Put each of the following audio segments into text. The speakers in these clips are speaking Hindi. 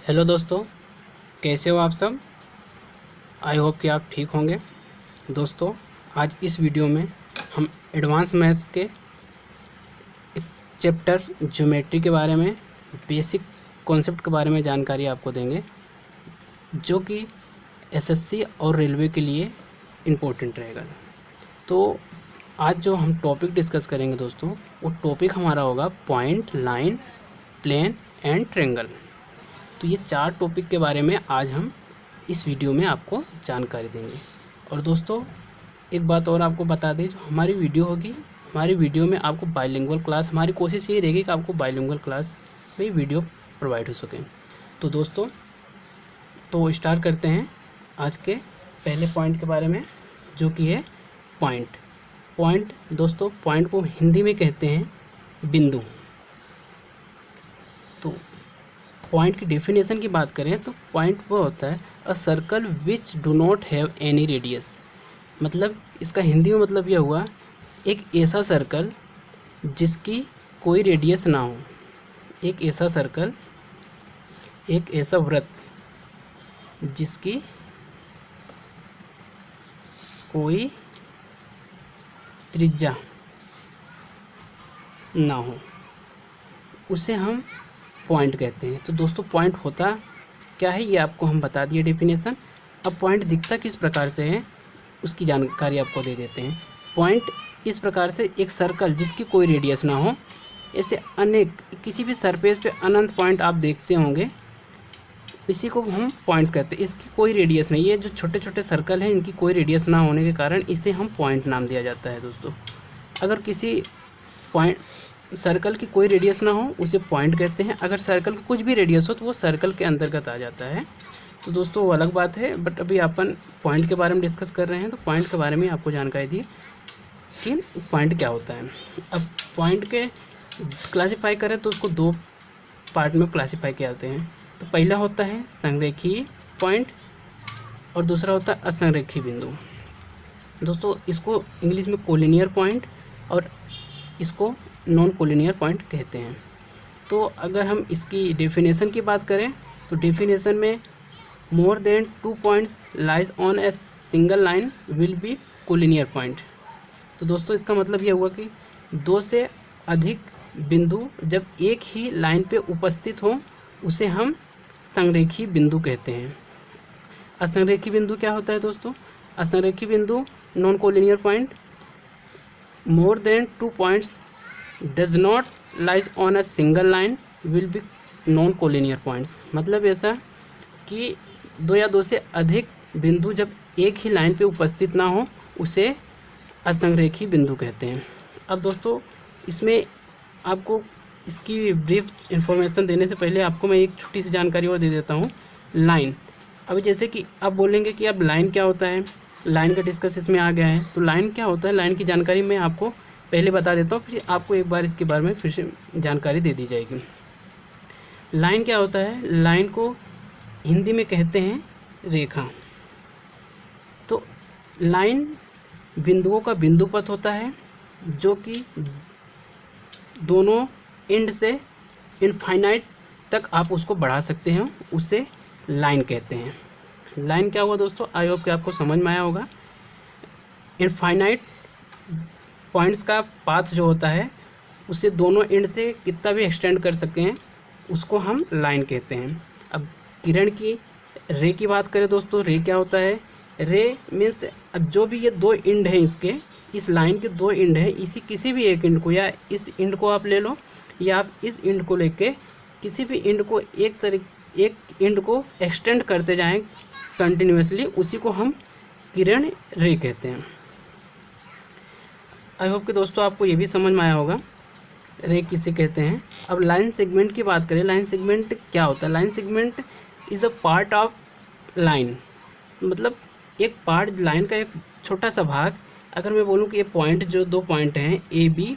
हेलो दोस्तों, कैसे हो आप सब। आई होप कि आप ठीक होंगे। दोस्तों, आज इस वीडियो में हम एडवांस मैथ्स के एक चैप्टर ज्योमेट्री के बारे में, बेसिक कॉन्सेप्ट के बारे में जानकारी आपको देंगे, जो कि एसएससी और रेलवे के लिए इम्पोर्टेंट रहेगा। तो आज जो हम टॉपिक डिस्कस करेंगे दोस्तों, वो टॉपिक हमारा होगा point, line, plane and triangle. तो ये 4 टॉपिक के बारे में आज हम इस वीडियो में आपको जानकारी देंगे। और दोस्तों, एक बात और आपको बता दें, जो हमारी वीडियो होगी, हमारी वीडियो में आपको बाइलिंगुअल क्लास, हमारी कोशिश ये रहेगी कि आपको बाइलिंगुअल क्लास में वीडियो प्रोवाइड हो सके। तो दोस्तों, तो स्टार्ट करते हैं आज के पहले पॉइंट के बारे में, जो कि है पॉइंट। दोस्तों, पॉइंट को हिंदी में कहते हैं बिंदु। तो पॉइंट की डेफिनेशन की बात करें तो पॉइंट वो होता है a circle which do not have any radius. मतलब इसका हिंदी में मतलब यह हुआ, एक ऐसा सर्कल जिसकी कोई रेडियस ना हो। एक ऐसा सर्कल, एक ऐसा वृत्त जिसकी कोई त्रिज्या ना हो, उसे हम पॉइंट कहते हैं। तो दोस्तों, पॉइंट होता क्या है ये आपको हम बता दिए डेफिनेशन। अब पॉइंट दिखता किस प्रकार से है उसकी जानकारी आपको दे देते हैं। पॉइंट इस प्रकार से, एक सर्कल जिसकी कोई रेडियस ना हो। ऐसे अनेक, किसी भी सरफेस पे अनंत पॉइंट आप देखते होंगे, इसी को हम पॉइंट्स कहते हैं। इसकी कोई रेडियस नहीं, ये जो छोटे छोटे सर्कल हैं इनकी कोई रेडियस ना होने के कारण इसे हम पॉइंट नाम दिया जाता है। दोस्तों, अगर किसी पॉइंट सर्कल की कोई रेडियस ना हो उसे पॉइंट कहते हैं। अगर सर्कल की कुछ भी रेडियस हो तो वो सर्कल के अंतर्गत आ जाता है। तो दोस्तों, वो अलग बात है, बट अभी अपन पॉइंट के बारे में डिस्कस कर रहे हैं। तो पॉइंट के बारे में आपको जानकारी दी कि पॉइंट क्या होता है। अब पॉइंट के क्लासीफाई करें तो उसको 2 पार्ट में क्लासीफाई किए जाते हैं। तो पहला होता है संरेखीय पॉइंट और दूसरा होता है असंरेखीय बिंदु। दोस्तों, इसको इंग्लिश में कोलिनियर पॉइंट और इसको नॉन कोलिनियर पॉइंट कहते हैं। तो अगर हम इसकी डेफिनेशन की बात करें तो डेफिनेशन में मोर than 2 points lies on a single line will be collinear point. तो दोस्तों, इसका मतलब यह हुआ कि 2 से अधिक बिंदु जब एक ही लाइन पे उपस्थित हों उसे हम संरेखीय बिंदु कहते हैं। असंरेखीय बिंदु क्या होता है दोस्तों? असंरेखीय बिंदु, non collinear point, more than 2 points does not lies on a single line will B non collinear points. मतलब ऐसा कि 2 या 2 से अधिक बिंदु जब एक ही लाइन पे उपस्थित ना हो उसे असंरेखीय बिंदु कहते हैं। अब दोस्तों, इसमें आपको इसकी ब्रीफ इन्फॉर्मेशन देने से पहले आपको मैं एक छोटी सी जानकारी और दे देता हूँ। लाइन, अभी जैसे कि आप बोलेंगे कि अब लाइन क्या होता है, लाइन का डिस्कस इसमें आ गया है। तो लाइन क्या होता है, लाइन की जानकारी मैं आपको पहले बता देता हूँ, फिर आपको एक बार इसके बारे में फिर से जानकारी दे दी जाएगी। लाइन क्या होता है? लाइन को हिंदी में कहते हैं रेखा। तो लाइन बिंदुओं का बिंदु पथ होता है जो कि दोनों एंड से इनफाइनाइट तक आप उसको बढ़ा सकते हैं, उसे लाइन कहते हैं। लाइन क्या हुआ दोस्तों? आई होप कि आपको समझ में आया होगा। इनफाइनाइट पॉइंट्स का पाथ जो होता है उसे दोनों एंड से कितना भी एक्सटेंड कर सकते हैं, उसको हम लाइन कहते हैं। अब किरण की रे की बात करें दोस्तों, रे क्या होता है? रे मीन्स, अब जो भी ये 2 एंड हैं इसके, इस लाइन के 2 एंड हैं, इसी किसी भी एक एंड को, या इस एंड को आप ले लो या आप इस एंड को लेके किसी भी एंड को एक एंड को एक्सटेंड करते जाएं कंटिन्यूसली, उसी को हम किरण रे कहते हैं। आई होप कि दोस्तों आपको ये भी समझ में आया होगा रे किसे कहते हैं। अब लाइन सेगमेंट की बात करें, लाइन सेगमेंट क्या होता है? Line segment is a part of line. मतलब एक पार्ट, लाइन का एक छोटा सा भाग। अगर मैं बोलूँ कि ये पॉइंट, जो 2 पॉइंट हैं ए बी,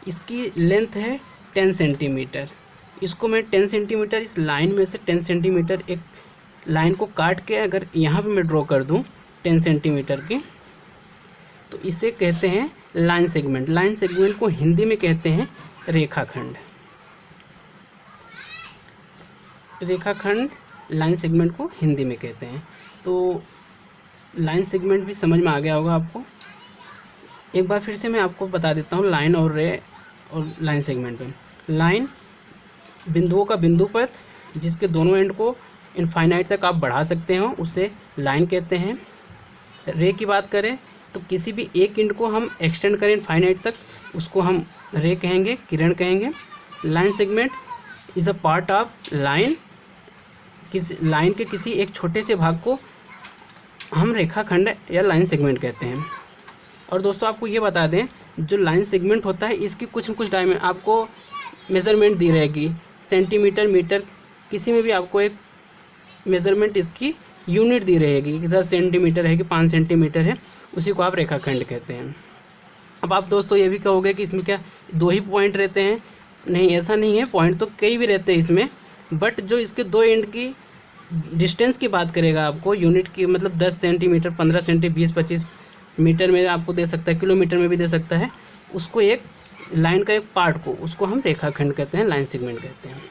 इसकी लेंथ है 10 सेंटीमीटर। इसको मैं 10 सेंटीमीटर, इस लाइन में से 10 सेंटीमीटर एक लाइन को काट के अगर यहाँ पे मैं ड्रॉ कर दूँ 10 सेंटीमीटर की, तो इसे कहते हैं लाइन सेगमेंट। लाइन सेगमेंट को हिंदी में कहते हैं रेखाखंड। रेखाखंड लाइन सेगमेंट को हिंदी में कहते हैं। तो लाइन सेगमेंट भी समझ में आ गया होगा आपको। एक बार फिर से मैं आपको बता देता हूँ लाइन और रे और लाइन सेगमेंट में। लाइन बिंदुओं का बिंदु पथ जिसके दोनों एंड को इनफाइनाइट तक आप बढ़ा सकते हो उसे लाइन कहते हैं। रे की बात करें तो किसी भी एक एंड को हम एक्सटेंड करें इनफाइनाइट तक उसको हम रे कहेंगे, किरण कहेंगे। Line segment is a part of line, किसी लाइन के किसी एक छोटे से भाग को हम रेखाखंड या लाइन सेगमेंट कहते हैं। और दोस्तों आपको ये बता दें, जो लाइन सेगमेंट होता है इसकी कुछ न कुछ आपको मेज़रमेंट दी रहेगी, सेंटीमीटर, मीटर, किसी में भी आपको एक मेज़रमेंट इसकी यूनिट दी रहेगी कि 10 सेंटीमीटर है कि 5 सेंटीमीटर है, उसी को आप रेखाखंड कहते हैं। अब आप दोस्तों ये भी कहोगे कि इसमें क्या 2 ही पॉइंट रहते हैं? नहीं, ऐसा नहीं है, पॉइंट तो कई भी रहते हैं इसमें, बट जो इसके 2 एंड की डिस्टेंस की बात करेगा आपको, यूनिट की मतलब 10 सेंटीमीटर, 15 सेंटीमीटर, 20-25 मीटर में आपको दे सकता है, किलोमीटर में भी दे सकता है, उसको एक लाइन का एक पार्ट को उसको हम रेखाखंड कहते हैं, लाइन सेगमेंट कहते हैं।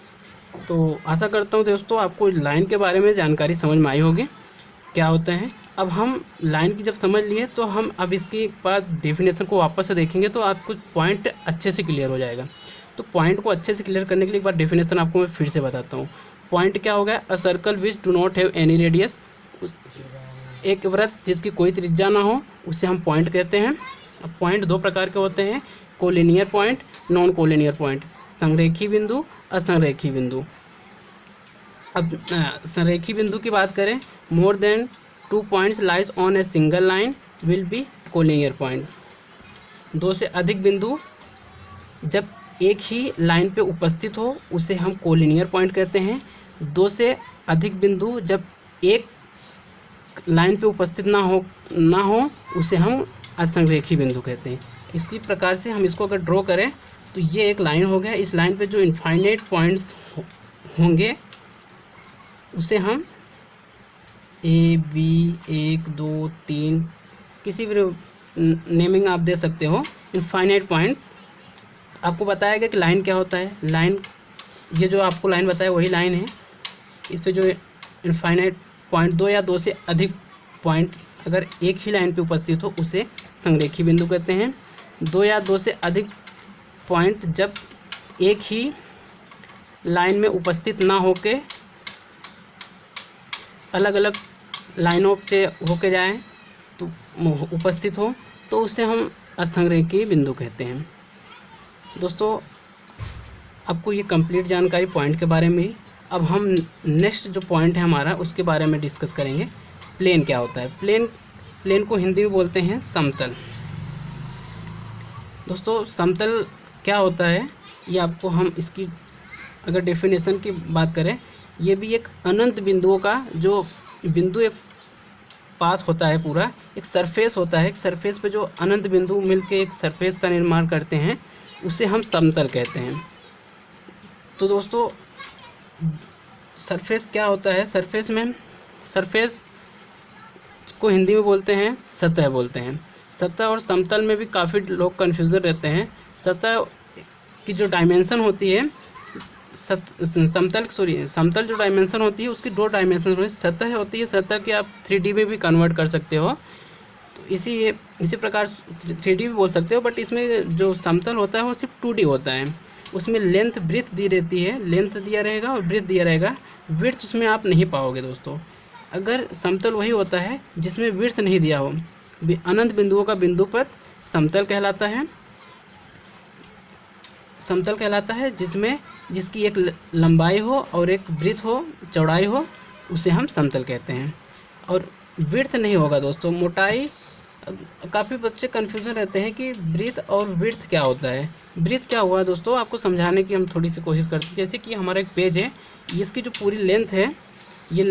तो आशा करता हूँ दोस्तों आपको लाइन के बारे में जानकारी समझ में आई होगी क्या होता है। अब हम लाइन की जब समझ लिए तो हम अब इसकी बाद डेफिनेशन को वापस से देखेंगे तो आपको पॉइंट अच्छे से क्लियर हो जाएगा। तो पॉइंट को अच्छे से क्लियर करने के लिए एक बार डेफिनेशन आपको मैं फिर से बताता हूँ। पॉइंट क्या होगा? A circle which do not have any radius, एक वृत्त जिसकी कोई त्रिज्या ना हो उसे हम पॉइंट कहते हैं। अब पॉइंट 2 प्रकार के होते हैं, collinear point, non collinear point, संरेखी बिंदु, असंरेखी बिंदु। अब संरेखी बिंदु की बात करें, more than 2 points lies on a single line will be collinear point. 2 से अधिक बिंदु जब एक ही लाइन पे उपस्थित हो उसे हम कोलिनियर पॉइंट कहते हैं। 2 से अधिक बिंदु जब एक लाइन पे उपस्थित ना हो उसे हम असंरेखी बिंदु कहते हैं। इसी प्रकार से हम इसको अगर ड्रॉ करें तो ये एक लाइन हो गया। इस लाइन पे जो इनफाइनाइट पॉइंट्स होंगे उसे हम ए, बी, 1, 2, 3 किसी भी नेमिंग आप दे सकते हो। इनफाइनाइट पॉइंट आपको बताया गया कि लाइन क्या होता है। लाइन, ये जो आपको लाइन बताया वही लाइन है। इस पे जो इनफाइनाइट पॉइंट 2 या 2 से अधिक पॉइंट अगर एक ही लाइन पे उपस्थित हो उसे संरेखी बिंदु कहते हैं। 2 या 2 से अधिक पॉइंट जब एक ही लाइन में उपस्थित ना होके अलग अलग लाइनों से होके जाएं तो उपस्थित हो तो उसे हम असंरेखी बिंदु कहते हैं। दोस्तों आपको ये कंप्लीट जानकारी पॉइंट के बारे में। अब हम नेक्स्ट जो पॉइंट है हमारा उसके बारे में डिस्कस करेंगे। प्लेन क्या होता है? प्लेन को हिंदी में बोलते हैं समतल। दोस्तों समतल क्या होता है ये आपको हम इसकी अगर डेफिनेशन की बात करें, ये भी एक अनंत बिंदुओं का जो बिंदु एक पाथ होता है, पूरा एक सरफेस होता है। एक सरफेस पे जो अनंत बिंदु मिलके एक सरफेस का निर्माण करते हैं उसे हम समतल कहते हैं। तो दोस्तों सरफेस क्या होता है? सरफेस को हिंदी में बोलते हैं सतह बोलते हैं। सतह और समतल में भी काफ़ी लोग कन्फ्यूज़न रहते हैं। सतह की जो डायमेंशन होती है समतल जो डायमेंशन होती है उसकी 2 डायमेंशन होती है। सतह होती है, सतह की आप 3D में भी कन्वर्ट कर सकते हो, तो इसी प्रकार 3D भी बोल सकते हो, बट इसमें जो समतल होता है वो सिर्फ 2D होता है। उसमें लेंथ ब्रीथ दी रहती है, लेंथ दिया रहेगा और ब्रीथ दिया रहेगा। विड्थ उसमें आप नहीं पाओगे दोस्तों। अगर समतल वही होता है जिसमें विड्थ नहीं दिया हो। अनंत बिंदुओं का बिंदु पथ समतल कहलाता है। समतल कहलाता है जिसकी एक लंबाई हो और एक ब्रीथ हो, चौड़ाई हो, उसे हम समतल कहते हैं। और विड्थ नहीं होगा दोस्तों, मोटाई। काफ़ी बच्चे कन्फ्यूजन रहते हैं कि ब्रीथ और विड्थ क्या होता है। ब्रीथ क्या हुआ दोस्तों, आपको समझाने की हम थोड़ी सी कोशिश करते हैं। जैसे कि हमारा एक पेज है, इसकी जो पूरी लेंथ है ये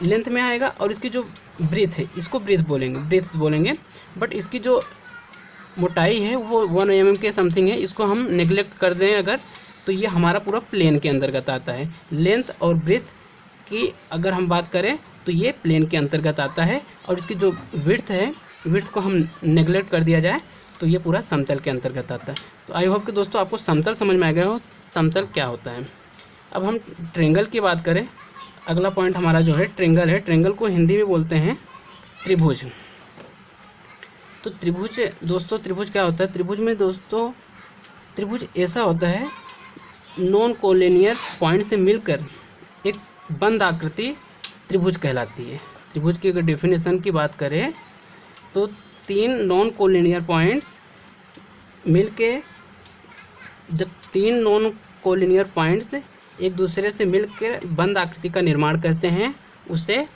लेंथ में आएगा, और इसकी जो ब्रीथ है इसको ब्रीथ बोलेंगे, बट इसकी जो मोटाई है वो 1 mm के समथिंग है। इसको हम नेग्लेक्ट कर दें अगर, तो ये हमारा पूरा प्लेन के अंतर्गत आता है। लेंथ और ब्रीथ की अगर हम बात करें तो ये प्लेन के अंतर्गत आता है, और इसकी जो विड्थ है, विड्थ को हम नेग्लेक्ट कर दिया जाए तो ये पूरा समतल के अंतर्गत आता है। तो आई होप कि दोस्तों आपको समतल समझ में आ गया हो, समतल क्या होता है। अब हम ट्रायंगल की बात करें। अगला पॉइंट हमारा जो है ट्रेंगल है। ट्रेंगल को हिंदी में बोलते हैं त्रिभुज। तो त्रिभुज दोस्तों, त्रिभुज क्या होता है? त्रिभुज में दोस्तों, त्रिभुज ऐसा होता है नॉन कोलिनियर पॉइंट से मिलकर एक बंद आकृति त्रिभुज कहलाती है। त्रिभुज की अगर डेफिनेशन की बात करें तो 3 नॉन कोलिनियर पॉइंट्स मिलके, जब 3 नॉन कोलिनियर पॉइंट्स एक दूसरे से मिलकर बंद आकृति का निर्माण करते हैं उसे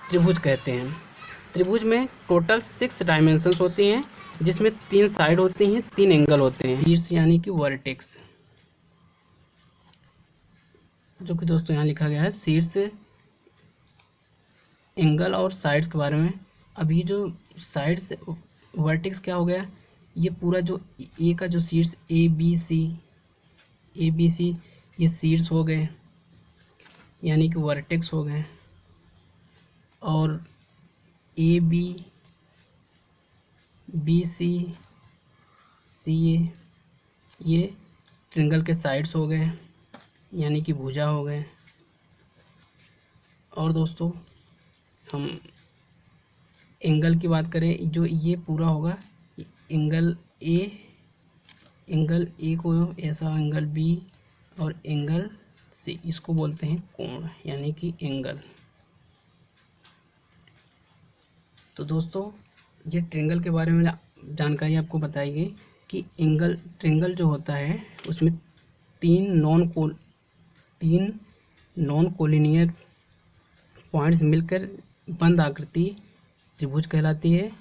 त्रिभुज कहते हैं। त्रिभुज में टोटल 6 डायमेंशंस होती हैं, जिसमें 3 साइड होती हैं, 3 एंगल होते हैं। शीर्ष यानी कि वर्टेक्स, जो कि दोस्तों यहाँ लिखा गया है शीर्ष, एंगल और साइड्स के बारे में। अब ये जो साइड्स, वर्टेक्स क्या हो गया? ये पूरा जो ए का जो शीर्ष ए बी सी ये शीर्ष हो गए, यानी कि वर्टेक्स हो गए। और ए बी सी ये ट्रिंगल के साइड्स हो गए, यानी कि भुजा हो गए। और दोस्तों हम एंगल की बात करें, जो ये पूरा होगा एंगल ए को ऐसा, एंगल बी और एंगल सी, इसको बोलते हैं कोण, यानी कि एंगल। तो दोस्तों ये ट्रिंगल के बारे में जानकारी आपको बताई गई कि ट्रिंगल जो होता है उसमें 3 नॉन कोलिनियर पॉइंट्स मिलकर बंद आकृति त्रिभुज कहलाती है।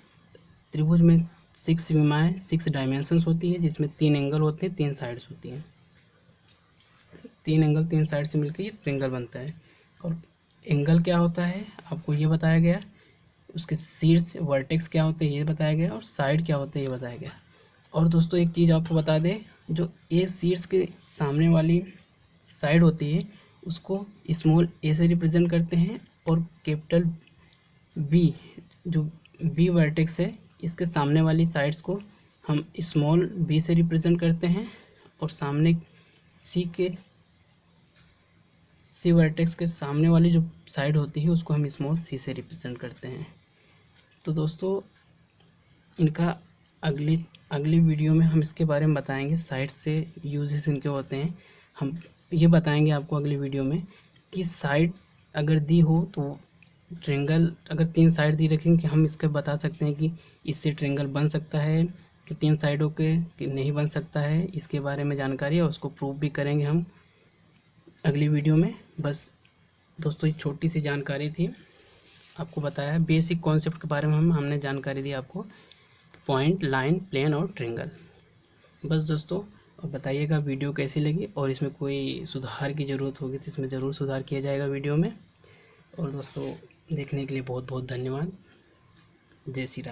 त्रिभुज में 6 सीमाएँ, 6 डायमेंशंस होती है, जिसमें 3 एंगल होते हैं, 3 साइड्स होती हैं। 3 एंगल 3 साइड से मिलकर ये ट्रिंगल बनता है। और एंगल क्या होता है आपको ये बताया गया, उसके शीर्ष वर्टेक्स क्या होते हैं ये बताया गया, और साइड क्या होते हैं ये बताया गया। और दोस्तों एक चीज़ आपको बता दें, जो ए शीर्ष के सामने वाली साइड होती है उसको स्मॉल ए से रिप्रेजेंट करते हैं, और कैपिटल बी, जो बी वर्टेक्स है, इसके सामने वाली साइड्स को हम स्मॉल बी से रिप्रेजेंट करते हैं, और सामने सी वर्टेक्स के सामने वाली जो साइड होती है उसको हम स्मॉल सी से रिप्रेजेंट करते हैं। तो दोस्तों इनका अगली वीडियो में हम इसके बारे में बताएंगे, साइड से यूजेस इनके होते हैं। हम ये बताएंगे आपको अगली वीडियो में कि साइड अगर दी हो तो ट्रेंगल, अगर 3 साइड दी रखेंगे हम इसके बता सकते हैं कि इससे ट्रेंगल बन सकता है कि 3 साइडों के, कि नहीं बन सकता है। इसके बारे में जानकारी है, उसको प्रूव भी करेंगे हम अगली वीडियो में। बस दोस्तों ये छोटी सी जानकारी थी, आपको बताया बेसिक कॉन्सेप्ट के बारे में हमने जानकारी दी आपको, पॉइंट, लाइन, प्लेन और ट्रेंगल। बस दोस्तों, और बताइएगा वीडियो कैसी लगी, और इसमें कोई सुधार की ज़रूरत होगी तो इसमें ज़रूर सुधार किया जाएगा वीडियो में। और दोस्तों देखने के लिए बहुत बहुत धन्यवाद। जय श्री राम।